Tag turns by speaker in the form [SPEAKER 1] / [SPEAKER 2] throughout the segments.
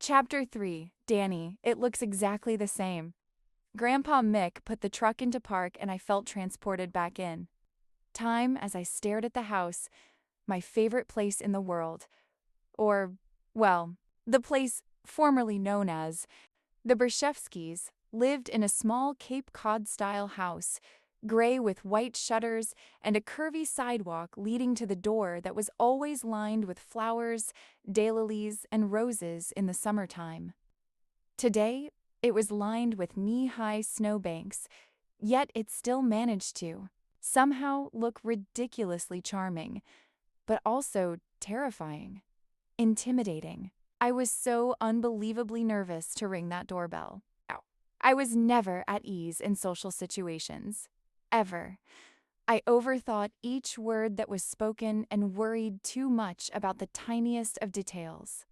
[SPEAKER 1] Chapter 3. Danny, it looks exactly the same. Grandpa Mick put the truck into park and I felt transported back in time as I stared at the house, my favorite place in the world. Or, well, the place formerly known as. The Bershevskis lived in a small Cape Cod-style house, gray with white shutters and a curvy sidewalk leading to the door that was always lined with flowers, daylilies, and roses in the summertime. Today, it was lined with knee-high snowbanks, yet it still managed to, somehow, look ridiculously charming, but also terrifying, intimidating. I was so unbelievably nervous to ring that doorbell. Ow. I was never at ease in social situations. Ever. I overthought each word that was spoken and worried too much about the tiniest of details.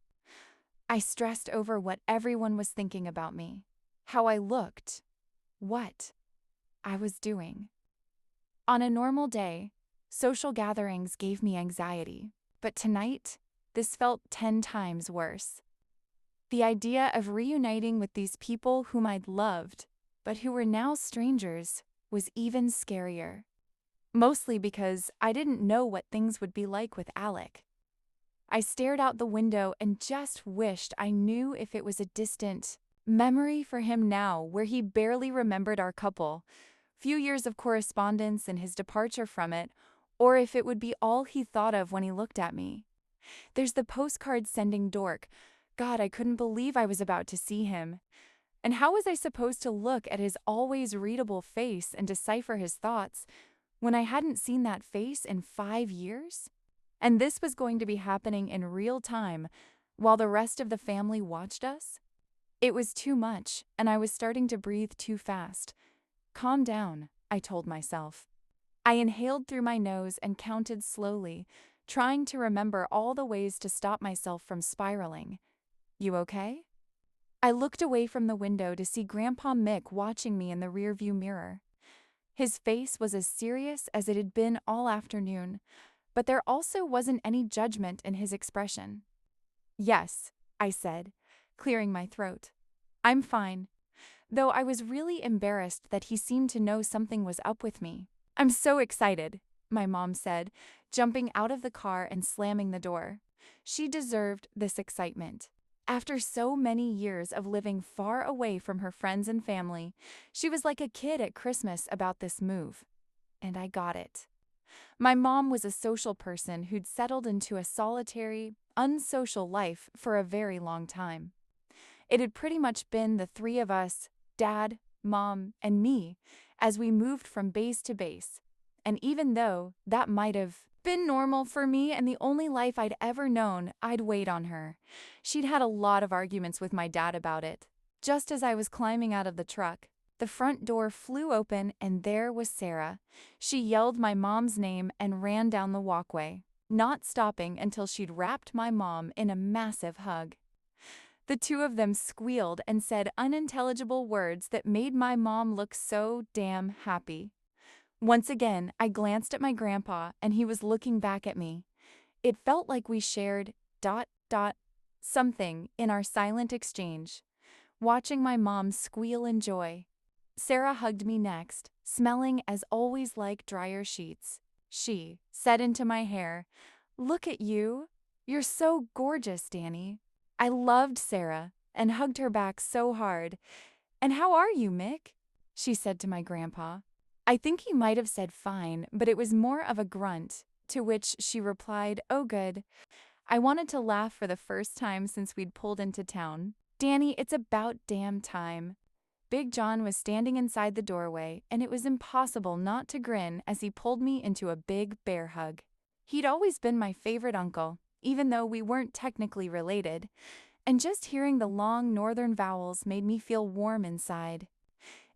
[SPEAKER 1] I stressed over what everyone was thinking about me, how I looked, what I was doing. On a normal day, social gatherings gave me anxiety, but tonight, this felt 10 times worse. The idea of reuniting with these people whom I'd loved, but who were now strangers, was even scarier. Mostly because I didn't know what things would be like with Alec. I stared out the window and just wished I knew if it was a distant memory for him now where he barely remembered our couple, few years of correspondence and his departure from it, or if it would be all he thought of when he looked at me. There's the postcard-sending dork. God, I couldn't believe I was about to see him. And how was I supposed to look at his always readable face and decipher his thoughts when I hadn't seen that face in 5 years? And this was going to be happening in real time while the rest of the family watched us? It was too much, and I was starting to breathe too fast. Calm down, I told myself. I inhaled through my nose and counted slowly, trying to remember all the ways to stop myself from spiraling. You okay? I looked away from the window to see Grandpa Mick watching me in the rearview mirror. His face was as serious as it had been all afternoon, but there also wasn't any judgment in his expression. Yes, I said, clearing my throat. I'm fine, though I was really embarrassed that he seemed to know something was up with me. I'm so excited, my mom said, jumping out of the car and slamming the door. She deserved this excitement. After so many years of living far away from her friends and family, she was like a kid at Christmas about this move. And I got it. My mom was a social person who'd settled into a solitary, unsocial life for a very long time. It had pretty much been the three of us, Dad, Mom, and me, as we moved from base to base. And even though that might have been normal for me and the only life I'd ever known, I'd wait on her. She'd had a lot of arguments with my dad about it. Just as I was climbing out of the truck, the front door flew open and there was Sarah. She yelled my mom's name and ran down the walkway, not stopping until she'd wrapped my mom in a massive hug. The two of them squealed and said unintelligible words that made my mom look so damn happy. Once again, I glanced at my grandpa and he was looking back at me. It felt like we shared ... something in our silent exchange. Watching my mom squeal in joy. Sarah hugged me next, smelling as always like dryer sheets. She said into my hair, "Look at you. You're so gorgeous, Danny." I loved Sarah and hugged her back so hard. "And how are you, Mick?" she said to my grandpa. I think he might have said fine, but it was more of a grunt, to which she replied, "Oh, good." I wanted to laugh for the first time since we'd pulled into town. "Danny, it's about damn time." Big John was standing inside the doorway, and it was impossible not to grin as he pulled me into a big bear hug. He'd always been my favorite uncle, even though we weren't technically related, and just hearing the long northern vowels made me feel warm inside.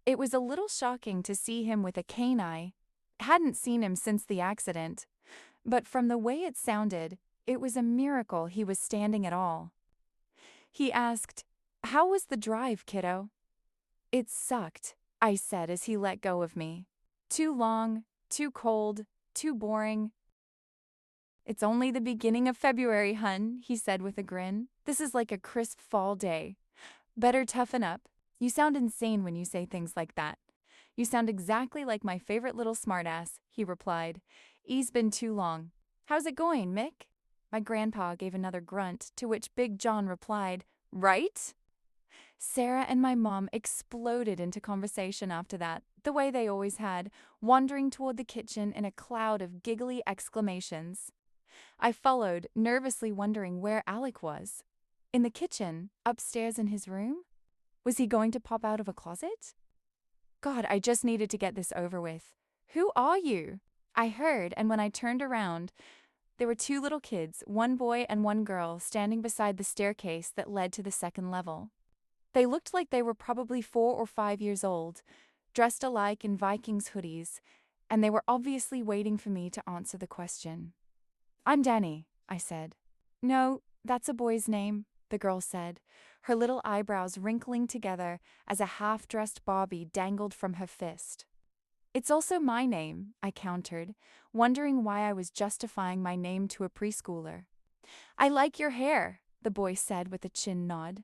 [SPEAKER 1] It was a little shocking to see him with a cane eye. Hadn't seen him since the accident, but from the way it sounded, it was a miracle he was standing at all. He asked, "How was the drive, kiddo?" "It sucked," I said as he let go of me. "Too long, too cold, too boring." "It's only the beginning of February, hun," he said with a grin. This is like a crisp fall day. Better toughen up. You sound insane when you say things like that. You sound exactly like my favorite little smartass, he replied. E's been too long. How's it going, Mick? My grandpa gave another grunt, to which Big John replied, Right? Sarah and my mom exploded into conversation after that, the way they always had, wandering toward the kitchen in a cloud of giggly exclamations. I followed, nervously wondering where Alec was. In the kitchen, upstairs in his room? Was he going to pop out of a closet? God, I just needed to get this over with. Who are you? I heard, and when I turned around, there were two little kids, one boy and one girl, standing beside the staircase that led to the second level. They looked like they were probably 4 or 5 years old, dressed alike in Vikings hoodies, and they were obviously waiting for me to answer the question. I'm Danny, I said. No, that's a boy's name, the girl said, her little eyebrows wrinkling together as a half-dressed Barbie dangled from her fist. It's also my name, I countered, wondering why I was justifying my name to a preschooler. I like your hair, the boy said with a chin nod.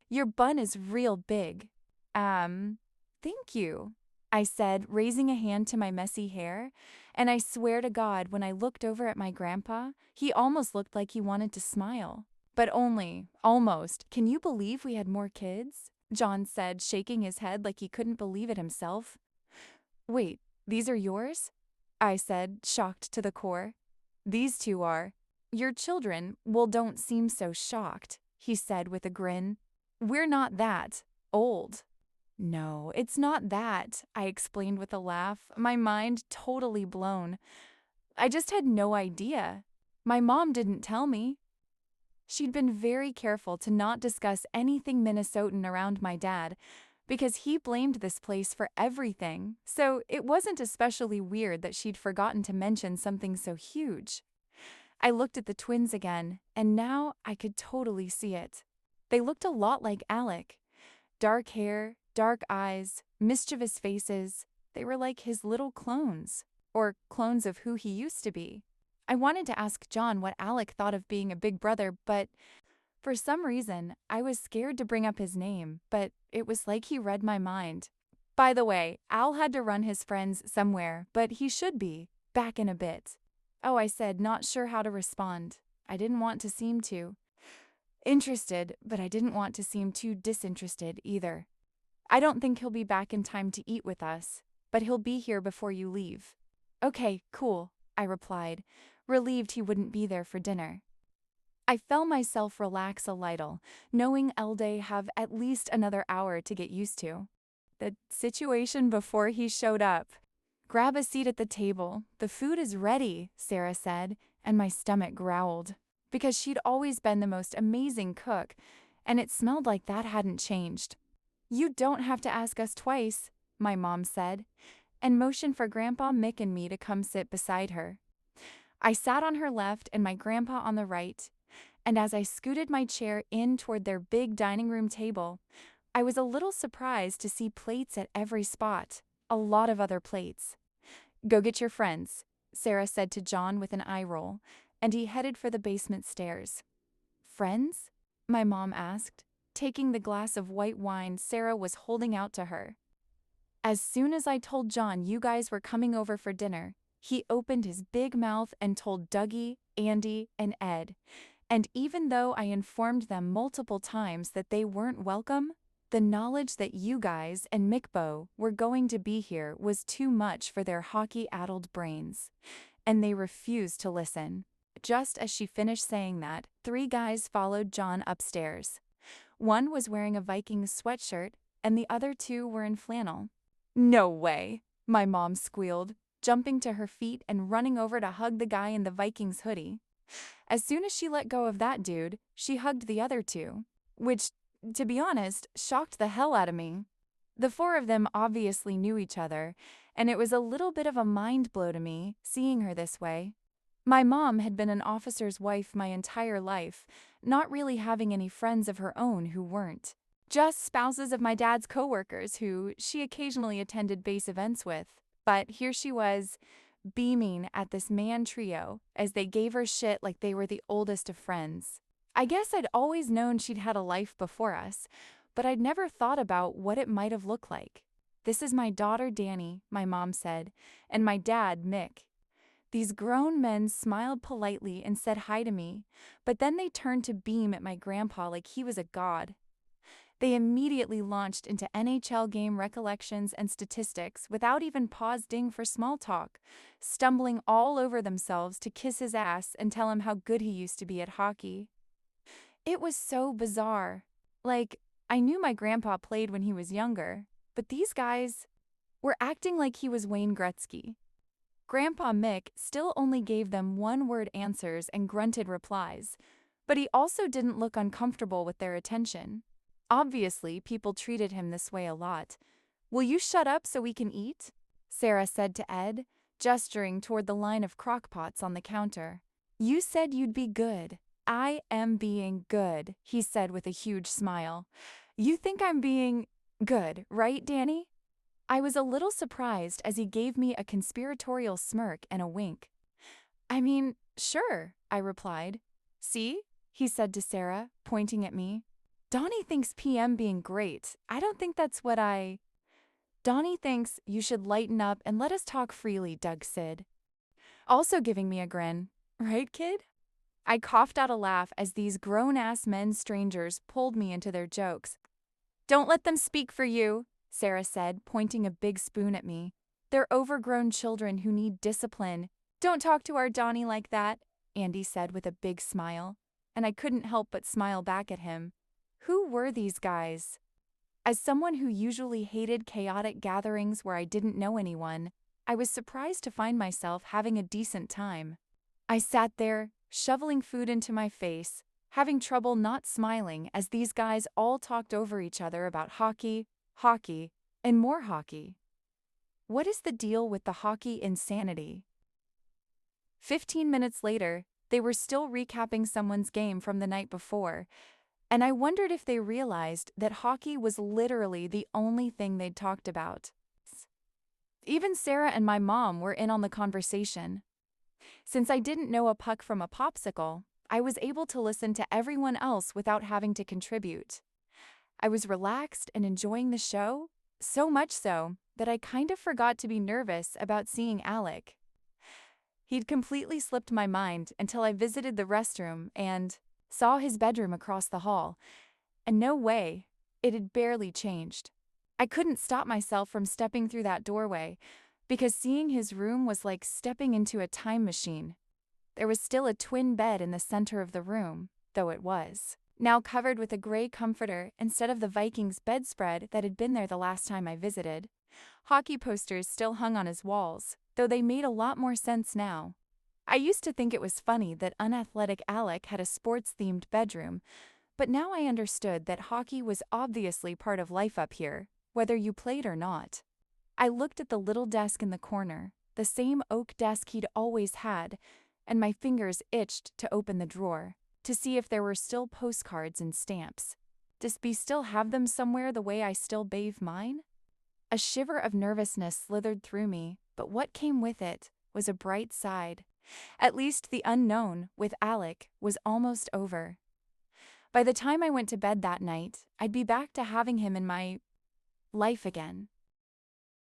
[SPEAKER 1] Your bun is real big. Thank you, I said, raising a hand to my messy hair, and I swear to God, when I looked over at my grandpa, he almost looked like he wanted to smile. But only, almost. Can you believe we had more kids? John said, shaking his head like he couldn't believe it himself. Wait, these are yours? I said, shocked to the core. These two are. Your children, well, don't seem so shocked, he said with a grin. We're not that old. No, it's not that, I explained with a laugh, my mind totally blown. I just had no idea. My mom didn't tell me. She'd been very careful to not discuss anything Minnesotan around my dad, because he blamed this place for everything, so it wasn't especially weird that she'd forgotten to mention something so huge. I looked at the twins again, and now I could totally see it. They looked a lot like Alec. Dark hair, dark eyes, mischievous faces. They were like his little clones, or clones of who he used to be. I wanted to ask John what Alec thought of being a big brother, but for some reason, I was scared to bring up his name, but it was like he read my mind. By the way, Al had to run his friends somewhere, but he should be back in a bit. Oh, I said, not sure how to respond. I didn't want to seem too interested, but I didn't want to seem too disinterested either. I don't think he'll be back in time to eat with us, but he'll be here before you leave. Okay, cool, I replied, relieved he wouldn't be there for dinner. I felt myself relax a little, knowing Elday have at least another hour to get used to. The situation before he showed up. Grab a seat at the table. The food is ready, Sarah said, and my stomach growled. Because she'd always been the most amazing cook, and it smelled like that hadn't changed. You don't have to ask us twice, my mom said, and motioned for Grandpa Mick and me to come sit beside her. I sat on her left and my grandpa on the right, and as I scooted my chair in toward their big dining room table, I was a little surprised to see plates at every spot, a lot of other plates. Go get your friends, Sarah said to John with an eye roll, and he headed for the basement stairs. Friends? My mom asked, taking the glass of white wine Sarah was holding out to her. As soon as I told John you guys were coming over for dinner, he opened his big mouth and told Dougie, Andy, and Ed. And even though I informed them multiple times that they weren't welcome, the knowledge that you guys and Mickbo were going to be here was too much for their hockey-addled brains. And they refused to listen. Just as she finished saying that, 3 guys followed John upstairs. One was wearing a Vikings sweatshirt, and the other 2 were in flannel. No way, my mom squealed, jumping to her feet and running over to hug the guy in the Vikings hoodie. As soon as she let go of that dude, she hugged the other 2, which, to be honest, shocked the hell out of me. The 4 of them obviously knew each other, and it was a little bit of a mind blow to me, seeing her this way. My mom had been an officer's wife my entire life, not really having any friends of her own who weren't. Just spouses of my dad's coworkers who she occasionally attended base events with. But here she was, beaming at this man trio as they gave her shit like they were the oldest of friends. I guess I'd always known she'd had a life before us, but I'd never thought about what it might have looked like. "This is my daughter Danny," my mom said, "and my dad, Mick." These grown men smiled politely and said hi to me, but then they turned to beam at my grandpa like he was a god. They immediately launched into NHL game recollections and statistics without even pausing for small talk, stumbling all over themselves to kiss his ass and tell him how good he used to be at hockey. It was so bizarre. Like, I knew my grandpa played when he was younger, but these guys were acting like he was Wayne Gretzky. Grandpa Mick still only gave them one-word answers and grunted replies, but he also didn't look uncomfortable with their attention. Obviously, people treated him this way a lot. "Will you shut up so we can eat?" Sarah said to Ed, gesturing toward the line of crockpots on the counter. "You said you'd be good." "I am being good," he said with a huge smile. "You think I'm being good, right, Danny?" I was a little surprised as he gave me a conspiratorial smirk and a wink. "I mean, sure," I replied. "See?" he said to Sarah, pointing at me. "Donnie thinks PM being great. I don't think that's what I—" "Donnie thinks you should lighten up and let us talk freely," Doug said, also giving me a grin. "Right, kid?" I coughed out a laugh as these grown-ass men strangers pulled me into their jokes. "Don't let them speak for you," Sarah said, pointing a big spoon at me. "They're overgrown children who need discipline." "Don't talk to our Donnie like that," Andy said with a big smile, and I couldn't help but smile back at him. Who were these guys? As someone who usually hated chaotic gatherings where I didn't know anyone, I was surprised to find myself having a decent time. I sat there, shoveling food into my face, having trouble not smiling as these guys all talked over each other about hockey, and more hockey. What is the deal with the hockey insanity? 15 minutes later, they were still recapping someone's game from the night before, and I wondered if they realized that hockey was literally the only thing they'd talked about. Even Sarah and my mom were in on the conversation. Since I didn't know a puck from a popsicle, I was able to listen to everyone else without having to contribute. I was relaxed and enjoying the show, so much so that I kind of forgot to be nervous about seeing Alec. He'd completely slipped my mind until I visited the restroom and saw his bedroom across the hall, and no way, it had barely changed. I couldn't stop myself from stepping through that doorway, because seeing his room was like stepping into a time machine. There was still a twin bed in the center of the room, though it was now covered with a gray comforter instead of the Vikings bedspread that had been there the last time I visited. Hockey posters still hung on his walls, though they made a lot more sense now. I used to think it was funny that unathletic Alec had a sports-themed bedroom, but now I understood that hockey was obviously part of life up here, whether you played or not. I looked at the little desk in the corner, the same oak desk he'd always had, and my fingers itched to open the drawer, to see if there were still postcards and stamps. Does we still have them somewhere the way I still bathe mine? A shiver of nervousness slithered through me, but what came with it was a bright side. At least the unknown, with Alec, was almost over. By the time I went to bed that night, I'd be back to having him in my life again.